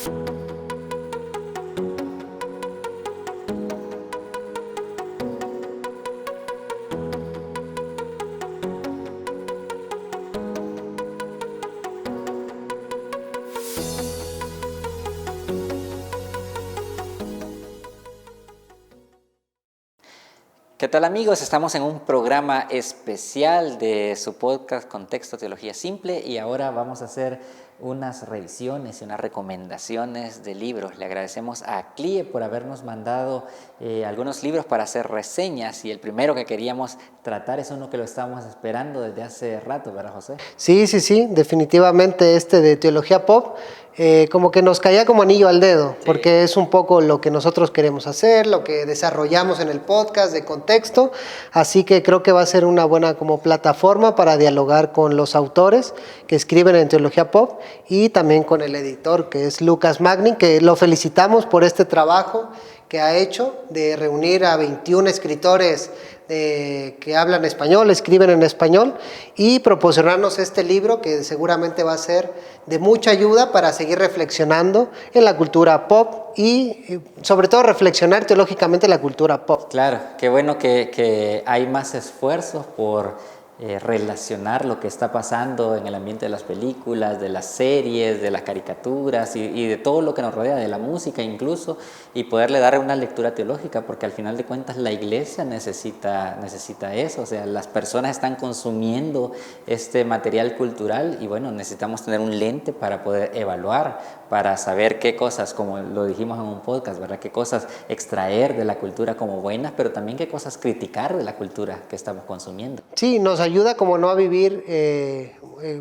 ¿Qué tal, amigos? Estamos en un programa especial de su podcast Contexto Teología Simple y ahora vamos a hacer unas revisiones y unas recomendaciones de libros. Le agradecemos a CLIE por habernos mandado algunos libros para hacer reseñas, y el primero que queríamos tratar es uno que lo estábamos esperando desde hace rato, ¿verdad, José? Sí, definitivamente este de Teología Pop como que nos caía como anillo al dedo, sí, porque es un poco lo que nosotros queremos hacer, lo que desarrollamos en el podcast de Contexto, así que creo que va a ser una buena como plataforma para dialogar con los autores que escriben en Teología Pop y también con el editor, que es Lucas Magnin, que lo felicitamos por este trabajo que ha hecho de reunir a 21 escritores que hablan español, escriben en español, y proporcionarnos este libro que seguramente va a ser de mucha ayuda para seguir reflexionando en la cultura pop y sobre todo reflexionar teológicamente la cultura pop. Claro, qué bueno que hay más esfuerzos por relacionar lo que está pasando en el ambiente de las películas, de las series, de las caricaturas y de todo lo que nos rodea, de la música incluso, y poderle dar una lectura teológica, porque al final de cuentas la iglesia necesita eso. O sea, las personas están consumiendo este material cultural y bueno, necesitamos tener un lente para poder evaluar, para saber qué cosas, como lo dijimos en un podcast, ¿verdad? Qué cosas extraer de la cultura como buenas, pero también qué cosas criticar de la cultura que estamos consumiendo. Sí, nos ayuda como no a vivir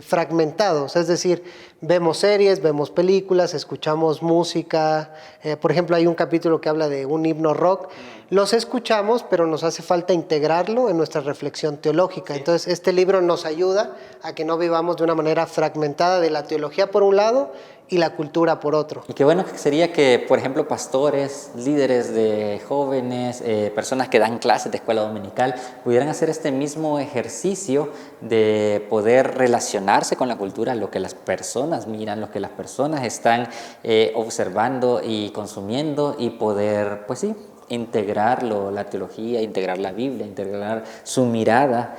fragmentados, es decir, vemos series, vemos películas, escuchamos música, por ejemplo hay un capítulo que habla de un himno rock, los escuchamos pero nos hace falta integrarlo en nuestra reflexión teológica, sí. Entonces este libro nos ayuda a que no vivamos de una manera fragmentada de la teología por un lado y la cultura por otro. Y qué bueno que sería que, por ejemplo, pastores, líderes de jóvenes, personas que dan clases de escuela dominical, pudieran hacer este mismo ejercicio de poder relacionarse con la cultura, lo que las personas miran, lo que las personas están observando y consumiendo, y poder, pues sí, integrarlo, la teología, integrar la Biblia, integrar su mirada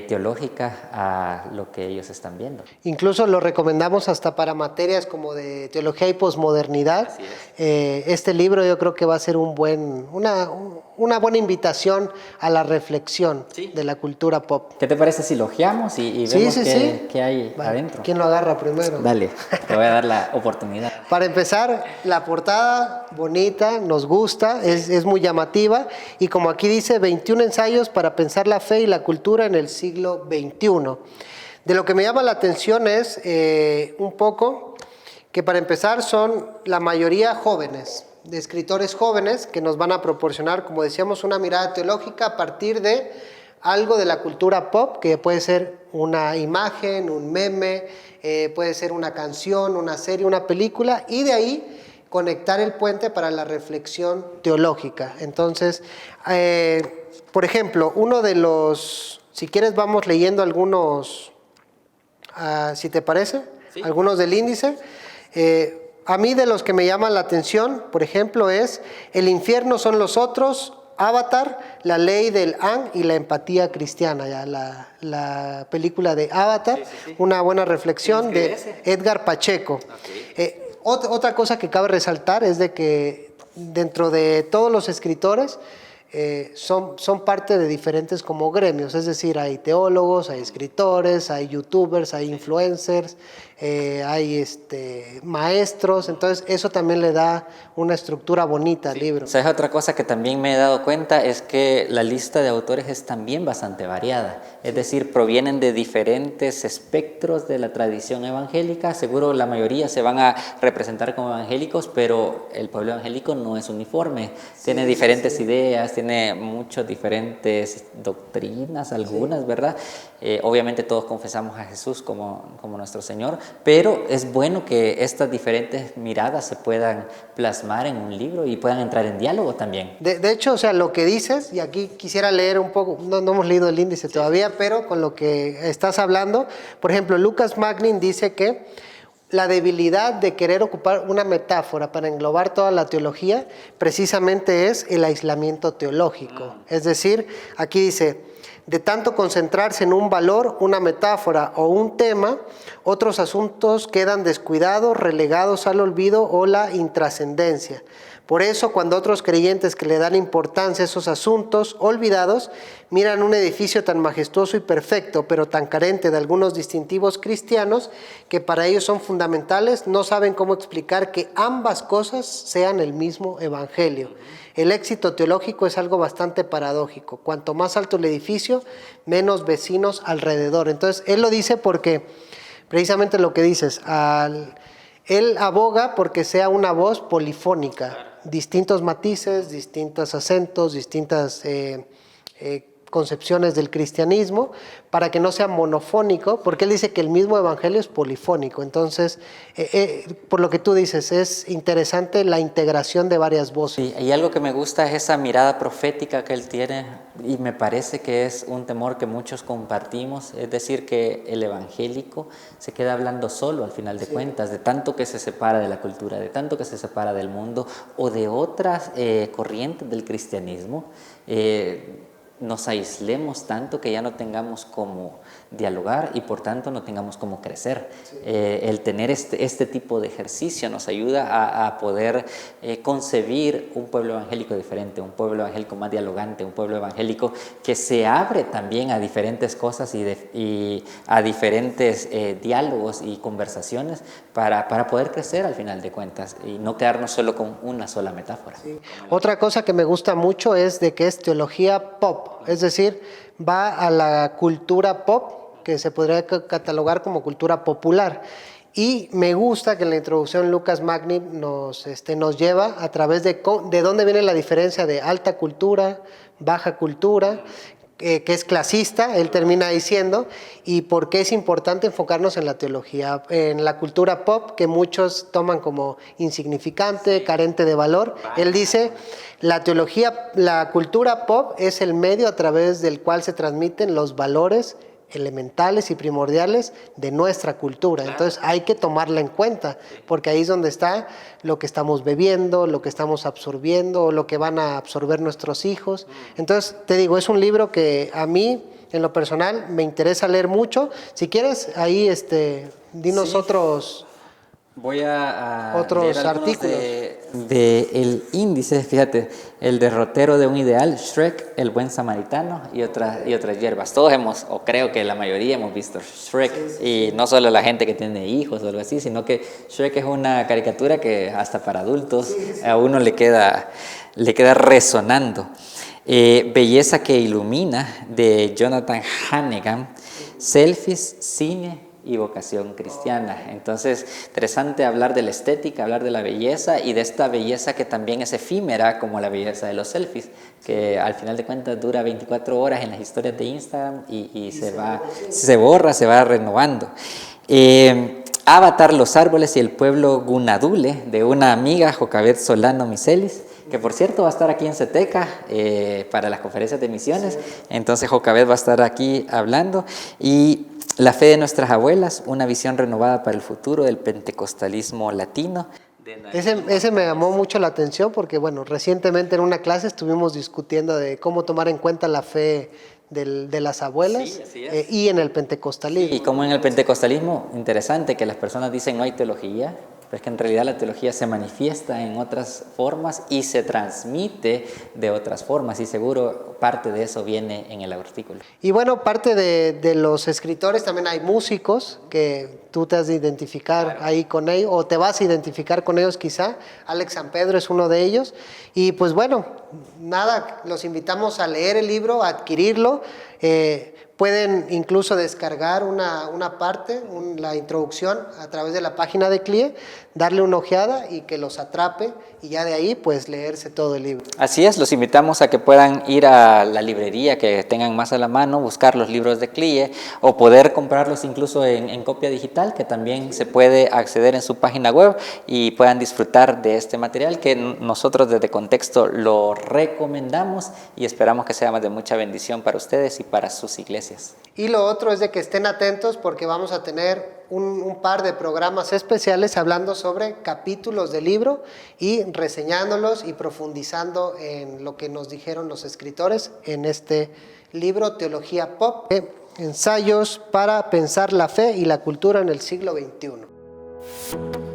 teológica a lo que ellos están viendo. Incluso lo recomendamos hasta para materias como de teología y posmodernidad. Este libro yo creo que va a ser una buena invitación a la reflexión, sí, de la cultura pop. ¿Qué te parece si lo ojeamos y vemos qué hay adentro? ¿Quién lo agarra primero? Dale, te voy a dar la oportunidad. Para empezar, la portada bonita, nos gusta, es muy llamativa, y como aquí dice, 21 ensayos para pensar la fe y la cultura en el siglo XXI. De lo que me llama la atención es un poco que, para empezar, son la mayoría jóvenes, de escritores jóvenes que nos van a proporcionar, como decíamos, una mirada teológica a partir de algo de la cultura pop, que puede ser una imagen, un meme, puede ser una canción, una serie, una película, y de ahí conectar el puente para la reflexión teológica. Entonces, por ejemplo, uno de los, si quieres vamos leyendo algunos, si te parece, ¿sí?, algunos del índice. A mí, de los que me llaman la atención, por ejemplo, es El infierno son los otros, Avatar, La ley del Han y la empatía cristiana, ya la película de Avatar, sí. Una buena reflexión de Edgar Pacheco. Okay. Otra cosa que cabe resaltar es de que dentro de todos los escritores son parte de diferentes como gremios, es decir, hay teólogos, hay escritores, hay youtubers, hay influencers, hay maestros, entonces eso también le da una estructura bonita al libro. ¿Sabes? Otra cosa que también me he dado cuenta es que la lista de autores es también bastante variada, es decir, provienen de diferentes espectros de la tradición evangélica. Seguro la mayoría se van a representar como evangélicos, pero el pueblo evangélico no es uniforme, tiene diferentes ideas, tiene muchas diferentes doctrinas, algunas, ¿verdad? Obviamente todos confesamos a Jesús como nuestro Señor, pero es bueno que estas diferentes miradas se puedan plasmar en un libro y puedan entrar en diálogo también. De hecho, o sea, lo que dices, y aquí quisiera leer un poco, no hemos leído el índice todavía, pero con lo que estás hablando, por ejemplo, Lucas Magnin dice que la debilidad de querer ocupar una metáfora para englobar toda la teología precisamente es el aislamiento teológico. Es decir, aquí dice, de tanto concentrarse en un valor, una metáfora o un tema, otros asuntos quedan descuidados, relegados al olvido o la intrascendencia. Por eso, cuando otros creyentes que le dan importancia a esos asuntos olvidados, miran un edificio tan majestuoso y perfecto, pero tan carente de algunos distintivos cristianos que para ellos son fundamentales, no saben cómo explicar que ambas cosas sean el mismo evangelio. El éxito teológico es algo bastante paradójico. Cuanto más alto el edificio, menos vecinos alrededor. Entonces, él lo dice porque, precisamente lo que dices, él aboga porque sea una voz polifónica, distintos matices, distintos acentos, distintas concepciones del cristianismo, para que no sea monofónico, porque él dice que el mismo evangelio es polifónico. Entonces, por lo que tú dices, es interesante la integración de varias voces. Sí, y algo que me gusta es esa mirada profética que él tiene, y me parece que es un temor que muchos compartimos, es decir, que el evangélico se queda hablando solo al final de cuentas, de tanto que se separa de la cultura, de tanto que se separa del mundo o de otras corrientes del cristianismo. Nos aislemos tanto que ya no tengamos cómo dialogar y por tanto no tengamos cómo crecer. El tener este tipo de ejercicio nos ayuda a poder concebir un pueblo evangélico diferente, un pueblo evangélico más dialogante, un pueblo evangélico que se abre también a diferentes cosas y a diferentes diálogos y conversaciones para poder crecer al final de cuentas y no quedarnos solo con una sola metáfora. Sí. Otra cosa que me gusta mucho es de que es teología pop, es decir, va a la cultura pop, que se podría catalogar como cultura popular. Y me gusta que en la introducción Lucas Magni nos lleva a través de dónde viene la diferencia de alta cultura, baja cultura, que es clasista, él termina diciendo, y por qué es importante enfocarnos en la teología, en la cultura pop, que muchos toman como insignificante, carente de valor. Él dice, la teología, la cultura pop es el medio a través del cual se transmiten los valores elementales y primordiales de nuestra cultura. Entonces hay que tomarla en cuenta, porque ahí es donde está lo que estamos bebiendo, lo que estamos absorbiendo, lo que van a absorber nuestros hijos. Entonces te digo, es un libro que a mí en lo personal me interesa leer mucho. Si quieres, ahí dinos otros. Voy a otros leer artículos de el índice, fíjate, el derrotero de un ideal, Shrek, el buen samaritano y otras hierbas. Todos o creo que la mayoría hemos visto Shrek, y no solo la gente que tiene hijos o algo así, sino que Shrek es una caricatura que hasta para adultos a uno le queda resonando. Belleza que ilumina, de Jonathan Hannigan, selfies, cine y vocación cristiana. Entonces, interesante hablar de la estética, hablar de la belleza y de esta belleza que también es efímera, como la belleza de los selfies, que al final de cuentas dura 24 horas en las historias de Instagram y se borra, se va renovando. Avatar, los árboles y el pueblo Gunadule, de una amiga, Jocabet Solano Miselis, que por cierto va a estar aquí en Ceteca para las conferencias de misiones. Entonces Jocabet va a estar aquí hablando. Y la fe de nuestras abuelas, una visión renovada para el futuro del pentecostalismo latino. Ese me llamó mucho la atención porque, bueno, recientemente en una clase estuvimos discutiendo de cómo tomar en cuenta la fe de las abuelas, y en el pentecostalismo. Y como en el pentecostalismo, interesante que las personas dicen no hay teología, pero es que en realidad la teología se manifiesta en otras formas y se transmite de otras formas, y seguro parte de eso viene en el artículo. Y bueno, parte de los escritores también hay músicos que tú te has de identificar ahí con ellos, o te vas a identificar con ellos quizá. Alex San Pedro es uno de ellos. Y pues bueno, nada, los invitamos a leer el libro, a adquirirlo. Pueden incluso descargar una parte, la introducción a través de la página de CLIE, darle una ojeada y que los atrape, y ya de ahí pues leerse todo el libro. Así es, los invitamos a que puedan ir a la librería que tengan más a la mano, buscar los libros de CLIE o poder comprarlos incluso en copia digital, que también se puede acceder en su página web, y puedan disfrutar de este material que nosotros desde Contexto lo recomendamos y esperamos que sea más de mucha bendición para ustedes y para sus iglesias. iglesias. Y lo otro es de que estén atentos porque vamos a tener un par de programas especiales hablando sobre capítulos del libro y reseñándolos y profundizando en lo que nos dijeron los escritores en este libro, Teología Pop, ensayos para pensar la fe y la cultura en el siglo XXI.